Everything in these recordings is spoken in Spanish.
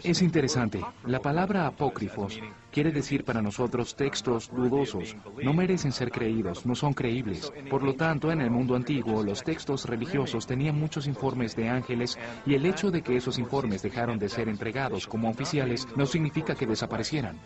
Es interesante. La palabra apócrifos quiere decir para nosotros textos dudosos. No merecen ser creídos, no son creíbles. Por lo tanto, en el mundo antiguo, los textos religiosos tenían muchos informes de ángeles y el hecho de que esos informes dejaron de ser entregados como oficiales no significa que desaparecieran.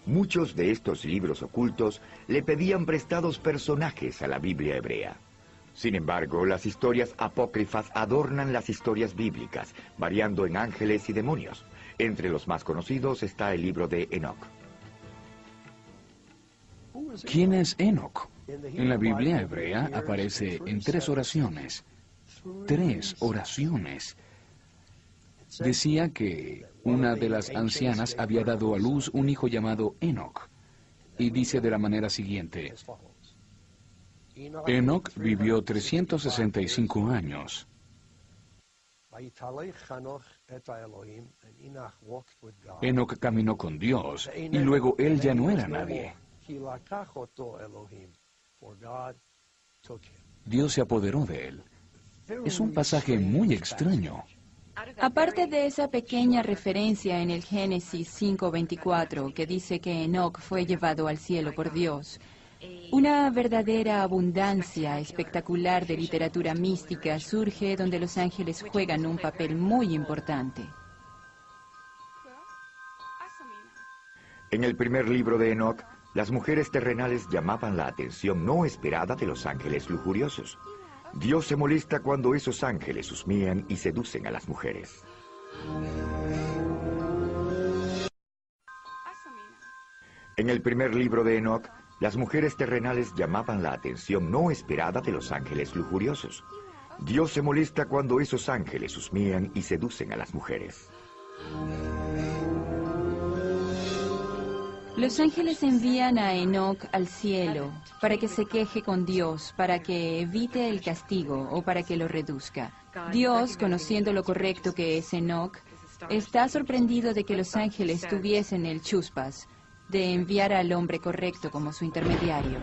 Muchos de estos libros ocultos le pedían prestados personajes a la Biblia hebrea. Sin embargo, las historias apócrifas adornan las historias bíblicas, variando en ángeles y demonios. Entre los más conocidos está el libro de Enoc. ¿Quién es Enoc? En la Biblia hebrea aparece en 3 oraciones. 3 oraciones. Decía que una de las ancianas había dado a luz un hijo llamado Enoc. Y dice de la manera siguiente: Enoc vivió 365 años. Enoc caminó con Dios y luego él ya no era nadie. Dios se apoderó de él. Es un pasaje muy extraño. Aparte de esa pequeña referencia en el Génesis 5:24 que dice que Enoc fue llevado al cielo por Dios, una verdadera abundancia espectacular de literatura mística surge donde los ángeles juegan un papel muy importante. En el primer libro de Enoc, las mujeres terrenales llamaban la atención no esperada de los ángeles lujuriosos. Dios se molesta cuando esos ángeles husmean y seducen a las mujeres. En el primer libro de Enoc, las mujeres terrenales llamaban la atención no esperada de los ángeles lujuriosos. Dios se molesta cuando esos ángeles husmean y seducen a las mujeres. Los ángeles envían a Enoc al cielo para que se queje con Dios, para que evite el castigo o para que lo reduzca. Dios, conociendo lo correcto que es Enoc, está sorprendido de que los ángeles tuviesen el chuspas de enviar al hombre correcto como su intermediario.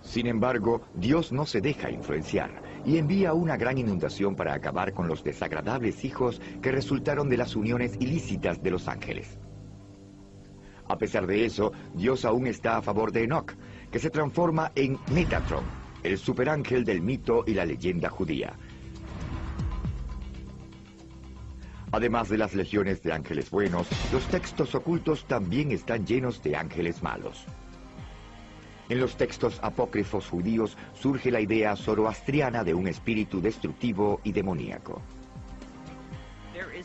Sin embargo, Dios no se deja influenciar y envía una gran inundación para acabar con los desagradables hijos que resultaron de las uniones ilícitas de los ángeles. A pesar de eso, Dios aún está a favor de Enoc, que se transforma en Metatron, el superángel del mito y la leyenda judía. Además de las legiones de ángeles buenos, los textos ocultos también están llenos de ángeles malos. En los textos apócrifos judíos surge la idea zoroastriana de un espíritu destructivo y demoníaco.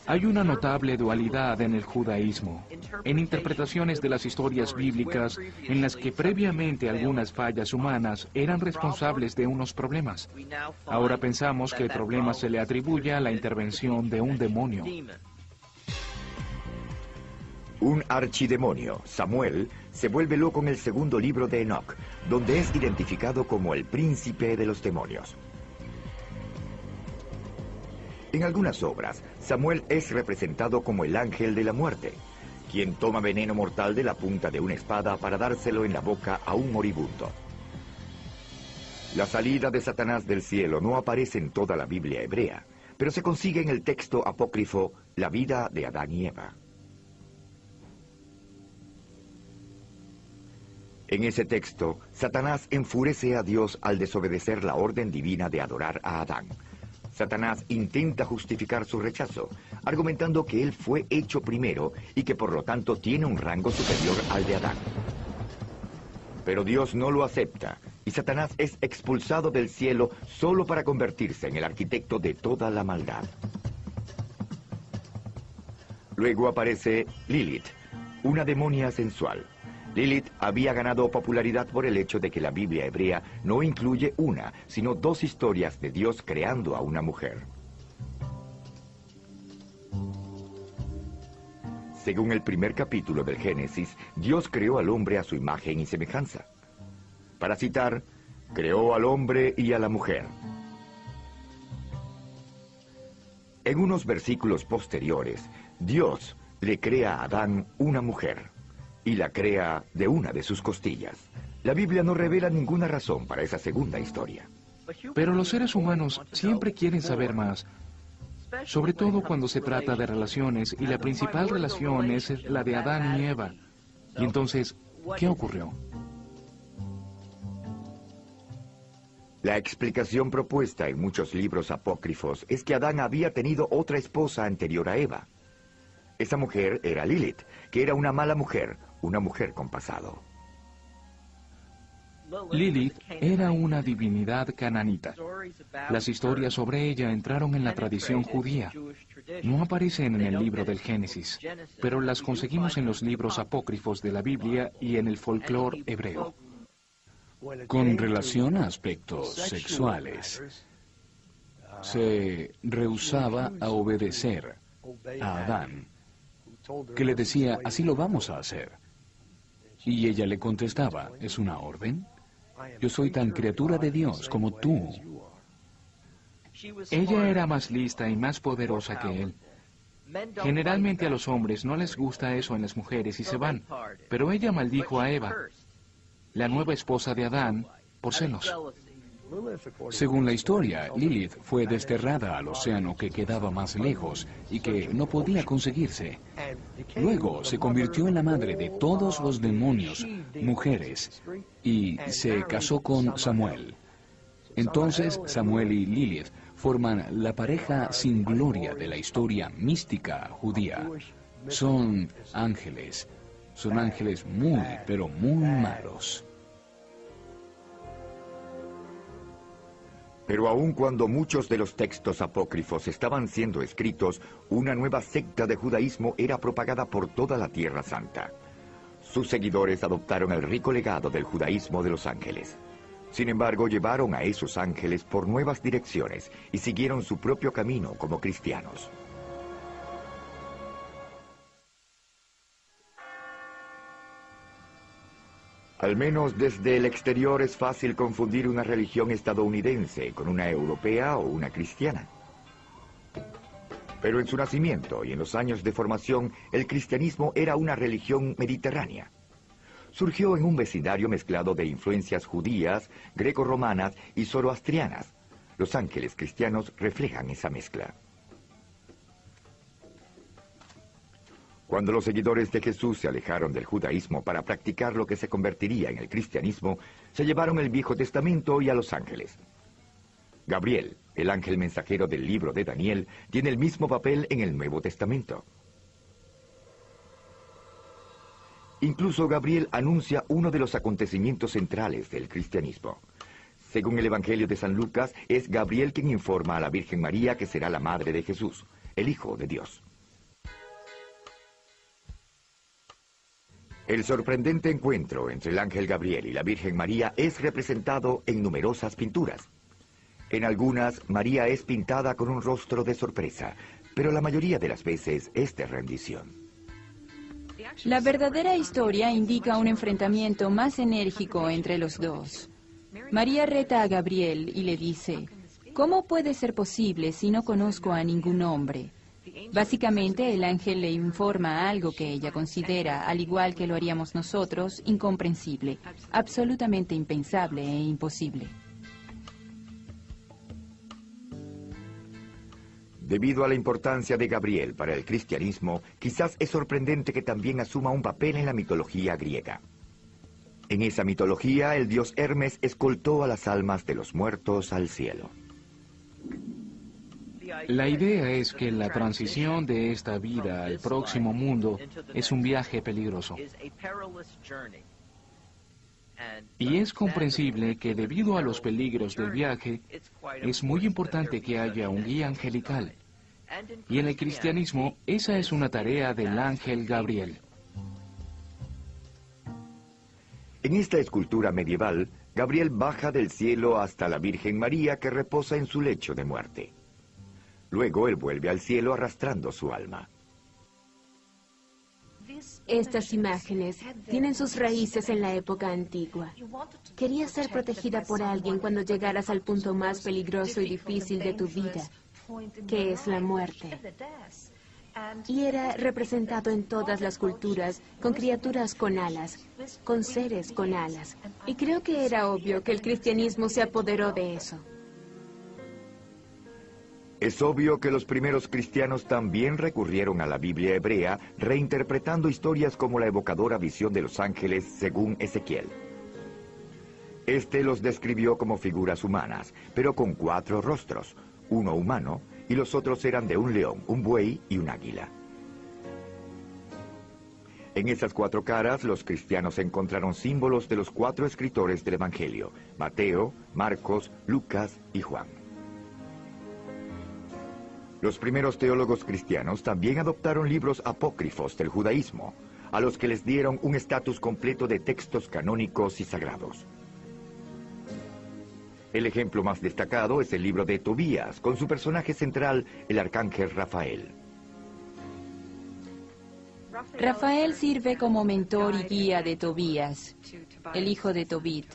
Hay una notable dualidad en el judaísmo, en interpretaciones de las historias bíblicas en las que previamente algunas fallas humanas eran responsables de unos problemas. Ahora pensamos que el problema se le atribuye a la intervención de un demonio. Un archidemonio, Samuel, se vuelve loco en el segundo libro de Enoc, donde es identificado como el príncipe de los demonios. En algunas obras, Samuel es representado como el ángel de la muerte, quien toma veneno mortal de la punta de una espada para dárselo en la boca a un moribundo. La salida de Satanás del cielo no aparece en toda la Biblia hebrea, pero se consigue en el texto apócrifo La vida de Adán y Eva. En ese texto, Satanás enfurece a Dios al desobedecer la orden divina de adorar a Adán. Satanás intenta justificar su rechazo, argumentando que él fue hecho primero y que por lo tanto tiene un rango superior al de Adán. Pero Dios no lo acepta, y Satanás es expulsado del cielo solo para convertirse en el arquitecto de toda la maldad. Luego aparece Lilith, una demonia sensual. Lilith había ganado popularidad por el hecho de que la Biblia hebrea no incluye una, sino dos historias de Dios creando a una mujer. Según el primer capítulo del Génesis, Dios creó al hombre a su imagen y semejanza. Para citar, creó al hombre y a la mujer. En unos versículos posteriores, Dios le crea a Adán una mujer y la crea de una de sus costillas. La Biblia no revela ninguna razón para esa segunda historia. Pero los seres humanos siempre quieren saber más. sobre todo cuando se trata de relaciones, y la principal relación es la de Adán y Eva. Y entonces, ¿qué ocurrió? La explicación propuesta en muchos libros apócrifos es que Adán había tenido otra esposa anterior a Eva. Esa mujer era Lilith, que era una mala mujer, una mujer con pasado. Lilith era una divinidad cananita. Las historias sobre ella entraron en la tradición judía. No aparecen en el libro del Génesis, pero las conseguimos en los libros apócrifos de la Biblia y en el folclore hebreo. Con relación a aspectos sexuales, se rehusaba a obedecer a Adán, que le decía, así lo vamos a hacer. Y ella le contestaba, ¿es una orden? Yo soy tan criatura de Dios como tú. Ella era más lista y más poderosa que él. Generalmente a los hombres no les gusta eso en las mujeres y se van, pero ella maldijo a Eva, la nueva esposa de Adán, por celos. Según la historia, Lilith fue desterrada al océano que quedaba más lejos y que no podía conseguirse. Luego se convirtió en la madre de todos los demonios, mujeres, y se casó con Samuel. Entonces Samuel y Lilith forman la pareja sin gloria de la historia mística judía. Son ángeles muy, pero muy malos. Pero aun cuando muchos de los textos apócrifos estaban siendo escritos, una nueva secta de judaísmo era propagada por toda la Tierra Santa. Sus seguidores adoptaron el rico legado del judaísmo de los ángeles. Sin embargo, llevaron a esos ángeles por nuevas direcciones y siguieron su propio camino como cristianos. Al menos desde el exterior es fácil confundir una religión estadounidense con una europea o una cristiana. Pero en su nacimiento y en los años de formación, el cristianismo era una religión mediterránea. Surgió en un vecindario mezclado de influencias judías, greco-romanas y zoroastrianas. Los ángeles cristianos reflejan esa mezcla. Cuando los seguidores de Jesús se alejaron del judaísmo para practicar lo que se convertiría en el cristianismo, se llevaron el Viejo Testamento y a los ángeles. Gabriel, el ángel mensajero del libro de Daniel, tiene el mismo papel en el Nuevo Testamento. Incluso Gabriel anuncia uno de los acontecimientos centrales del cristianismo. Según el Evangelio de San Lucas, es Gabriel quien informa a la Virgen María que será la madre de Jesús, el Hijo de Dios. El sorprendente encuentro entre el ángel Gabriel y la Virgen María es representado en numerosas pinturas. En algunas, María es pintada con un rostro de sorpresa, pero la mayoría de las veces es de rendición. La verdadera historia indica un enfrentamiento más enérgico entre los dos. María reta a Gabriel y le dice, ¿cómo puede ser posible si no conozco a ningún hombre? Básicamente, el ángel le informa algo que ella considera, al igual que lo haríamos nosotros, incomprensible, absolutamente impensable e imposible. Debido a la importancia de Gabriel para el cristianismo, quizás es sorprendente que también asuma un papel en la mitología griega. En esa mitología, el dios Hermes escoltó a las almas de los muertos al cielo. La idea es que la transición de esta vida al próximo mundo es un viaje peligroso. Y es comprensible que debido a los peligros del viaje, es muy importante que haya un guía angelical. Y en el cristianismo, esa es una tarea del ángel Gabriel. En esta escultura medieval, Gabriel baja del cielo hasta la Virgen María que reposa en su lecho de muerte. Luego él vuelve al cielo arrastrando su alma. Estas imágenes tienen sus raíces en la época antigua. Querías ser protegida por alguien cuando llegaras al punto más peligroso y difícil de tu vida, que es la muerte. Y era representado en todas las culturas, con criaturas con alas, con seres con alas. Y creo que era obvio que el cristianismo se apoderó de eso. Es obvio que los primeros cristianos también recurrieron a la Biblia hebrea, reinterpretando historias como la evocadora visión de los ángeles según Ezequiel. Este los describió como figuras humanas, pero con 4 rostros, uno humano, y los otros eran de un león, un buey y un águila. En esas 4 caras, los cristianos encontraron símbolos de los 4 escritores del Evangelio: Mateo, Marcos, Lucas y Juan. Los primeros teólogos cristianos también adoptaron libros apócrifos del judaísmo, a los que les dieron un estatus completo de textos canónicos y sagrados. El ejemplo más destacado es el libro de Tobías, con su personaje central, el arcángel Rafael. Rafael sirve como mentor y guía de Tobías, el hijo de Tobit,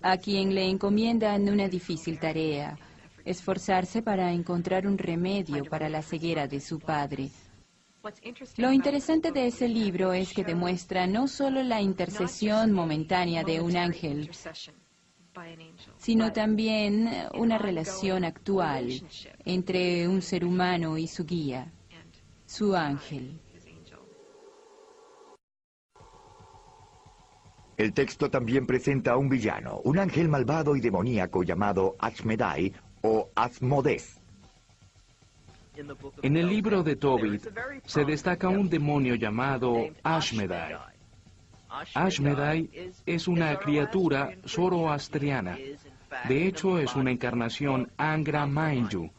a quien le encomiendan una difícil tarea: esforzarse para encontrar un remedio para la ceguera de su padre. Lo interesante de ese libro es que demuestra no solo la intercesión momentánea de un ángel, sino también una relación actual entre un ser humano y su guía, su ángel. El texto también presenta a un villano, un ángel malvado y demoníaco llamado Ashmedai o Asmodés. En el libro de Tobit se destaca un demonio llamado Ashmedai. Ashmedai es una criatura zoroastriana. De hecho, es una encarnación Angra Mainyu,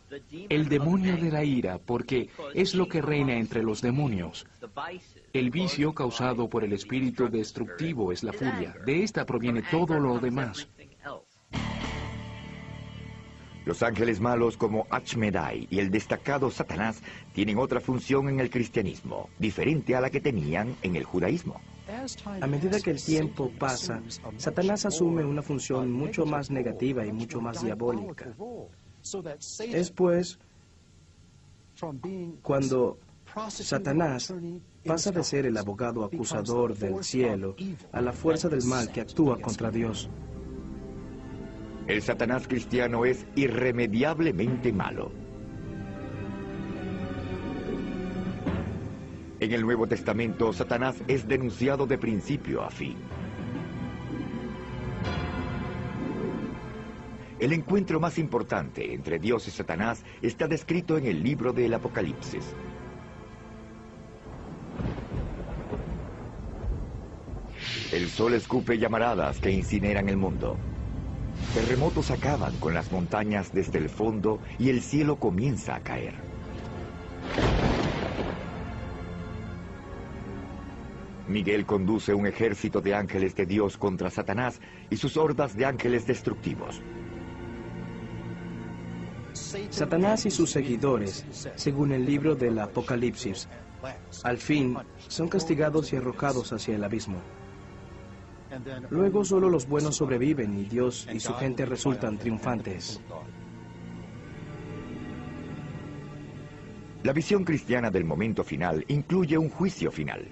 el demonio de la ira, porque es lo que reina entre los demonios. El vicio causado por el espíritu destructivo es la furia. De esta proviene todo lo demás. Los ángeles malos como Ashmedai y el destacado Satanás tienen otra función en el cristianismo, diferente a la que tenían en el judaísmo. A medida que el tiempo pasa, Satanás asume una función mucho más negativa y mucho más diabólica. Es pues cuando Satanás pasa de ser el abogado acusador del cielo a la fuerza del mal que actúa contra Dios. El Satanás cristiano es irremediablemente malo. En el Nuevo Testamento, Satanás es denunciado de principio a fin. El encuentro más importante entre Dios y Satanás está descrito en el libro del Apocalipsis. El sol escupe llamaradas que incineran el mundo. Terremotos acaban con las montañas desde el fondo y el cielo comienza a caer. Miguel conduce un ejército de ángeles de Dios contra Satanás y sus hordas de ángeles destructivos. Satanás y sus seguidores, según el libro del Apocalipsis, al fin son castigados y arrojados hacia el abismo. Luego solo los buenos sobreviven y Dios y su gente resultan triunfantes. La visión cristiana del momento final incluye un juicio final.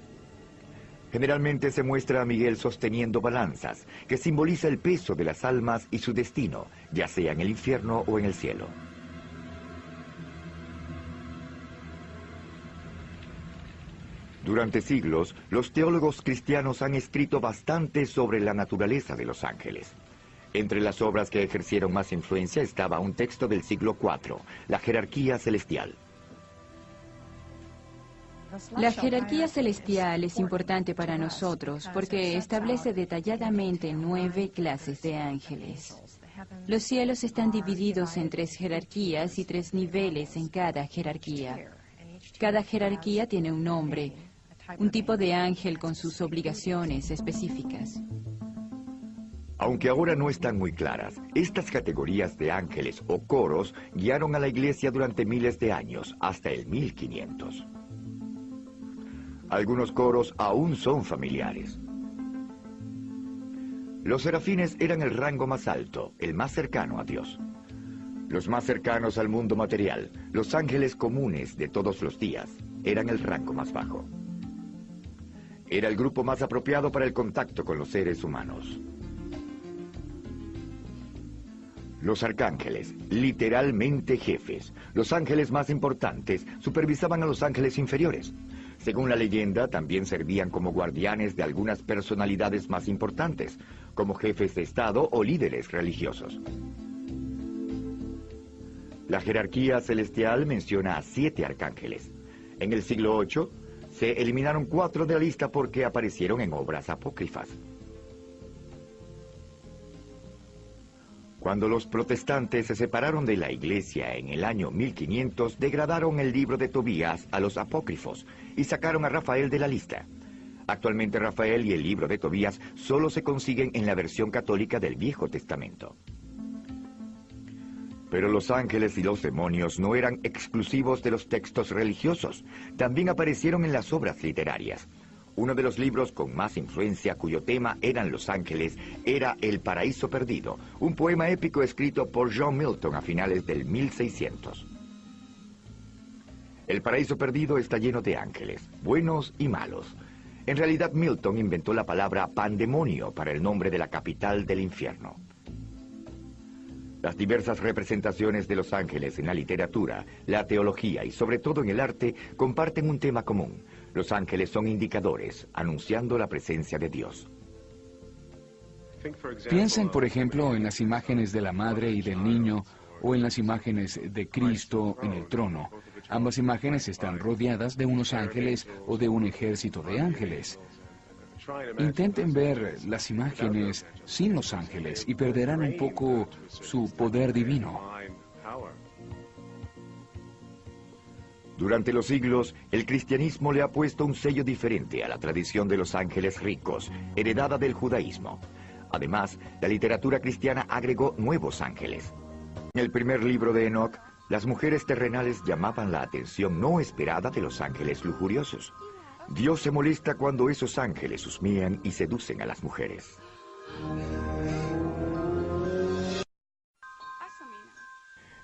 Generalmente se muestra a Miguel sosteniendo balanzas, que simboliza el peso de las almas y su destino, ya sea en el infierno o en el cielo. Durante siglos, los teólogos cristianos han escrito bastante sobre la naturaleza de los ángeles. Entre las obras que ejercieron más influencia estaba un texto del siglo IV, la jerarquía celestial. La jerarquía celestial es importante para nosotros porque establece detalladamente 9 clases de ángeles. Los cielos están divididos en 3 jerarquías y 3 niveles en cada jerarquía. Cada jerarquía tiene un nombre, un tipo de ángel con sus obligaciones específicas. Aunque ahora no están muy claras, estas categorías de ángeles o coros guiaron a la Iglesia durante miles de años, hasta el 1500. Algunos coros aún son familiares. Los serafines eran el rango más alto, el más cercano a Dios. Los más cercanos al mundo material, los ángeles comunes de todos los días, eran el rango más bajo. Era el grupo más apropiado para el contacto con los seres humanos. Los arcángeles, literalmente jefes, los ángeles más importantes, supervisaban a los ángeles inferiores. Según la leyenda, también servían como guardianes de algunas personalidades más importantes, como jefes de Estado o líderes religiosos. La jerarquía celestial menciona a 7 arcángeles. En el siglo VIII, se eliminaron 4 de la lista porque aparecieron en obras apócrifas. Cuando los protestantes se separaron de la Iglesia en el año 1500, degradaron el libro de Tobías a los apócrifos y sacaron a Rafael de la lista. Actualmente Rafael y el libro de Tobías solo se consiguen en la versión católica del Viejo Testamento. Pero los ángeles y los demonios no eran exclusivos de los textos religiosos, también aparecieron en las obras literarias. Uno de los libros con más influencia, cuyo tema eran los ángeles, era El Paraíso Perdido, un poema épico escrito por John Milton a finales del 1600. El Paraíso Perdido está lleno de ángeles, buenos y malos. En realidad, Milton inventó la palabra pandemonio para el nombre de la capital del infierno. Las diversas representaciones de los ángeles en la literatura, la teología y sobre todo en el arte comparten un tema común. Los ángeles son indicadores, anunciando la presencia de Dios. Piensen, por ejemplo, en las imágenes de la madre y del niño, o en las imágenes de Cristo en el trono. Ambas imágenes están rodeadas de unos ángeles o de un ejército de ángeles. Intenten ver las imágenes sin los ángeles y perderán un poco su poder divino. Durante los siglos, el cristianismo le ha puesto un sello diferente a la tradición de los ángeles ricos, heredada del judaísmo. Además, la literatura cristiana agregó nuevos ángeles. En el primer libro de Enoc, las mujeres terrenales llamaban la atención no esperada de los ángeles lujuriosos. Dios se molesta cuando esos ángeles husmean y seducen a las mujeres.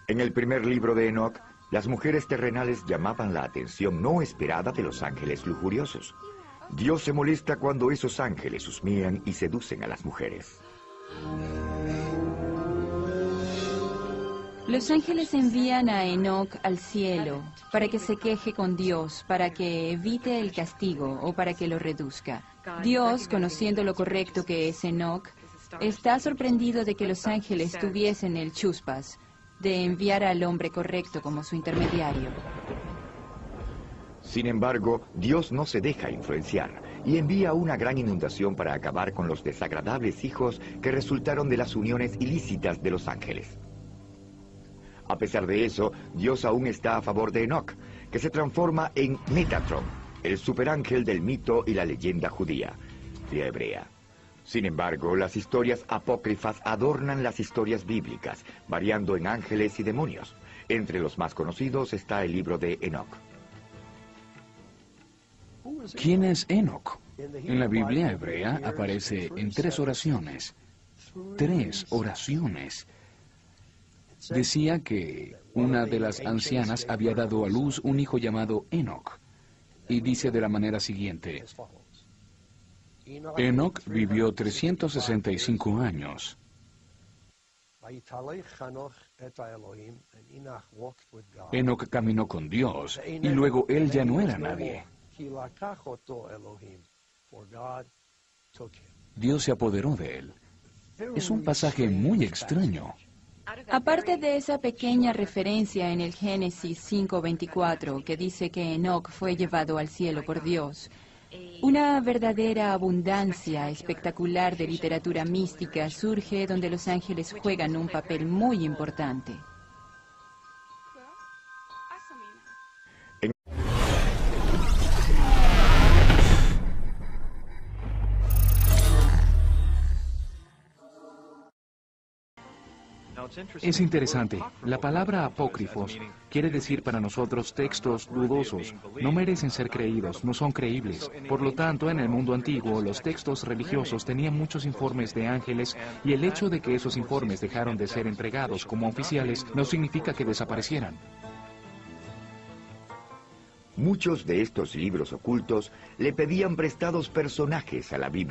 En el primer libro de Enoc, las mujeres terrenales llamaban la atención no esperada de los ángeles lujuriosos. Dios se molesta cuando esos ángeles husmean y seducen a las mujeres. Los ángeles envían a Enoc al cielo para que se queje con Dios, para que evite el castigo o para que lo reduzca. Dios, conociendo lo correcto que es Enoc, está sorprendido de que los ángeles tuviesen el chuspas de enviar al hombre correcto como su intermediario. Sin embargo, Dios no se deja influenciar y envía una gran inundación para acabar con los desagradables hijos que resultaron de las uniones ilícitas de los ángeles. A pesar de eso, Dios aún está a favor de Enoc, que se transforma en Metatron, el superángel del mito y la leyenda judía y hebrea. Sin embargo, las historias apócrifas adornan las historias bíblicas, variando en ángeles y demonios. Entre los más conocidos está el libro de Enoc. ¿Quién es Enoc? En la Biblia hebrea aparece en 3 oraciones. 3 oraciones. Decía que una de las ancianas había dado a luz un hijo llamado Enoc. Y dice de la manera siguiente: Enoc vivió 365 años. Enoc caminó con Dios y luego él ya no era nadie. Dios se apoderó de él. Es un pasaje muy extraño. Aparte de esa pequeña referencia en el Génesis 5:24 que dice que Enoc fue llevado al cielo por Dios, una verdadera abundancia espectacular de literatura mística surge donde los ángeles juegan un papel muy importante. Es interesante. La palabra apócrifos quiere decir para nosotros textos dudosos. No merecen ser creídos, no son creíbles. Por lo tanto, en el mundo antiguo, los textos religiosos tenían muchos informes de ángeles y el hecho de que esos informes dejaron de ser entregados como oficiales no significa que desaparecieran. Muchos de estos libros ocultos le pedían prestados personajes a la Biblia.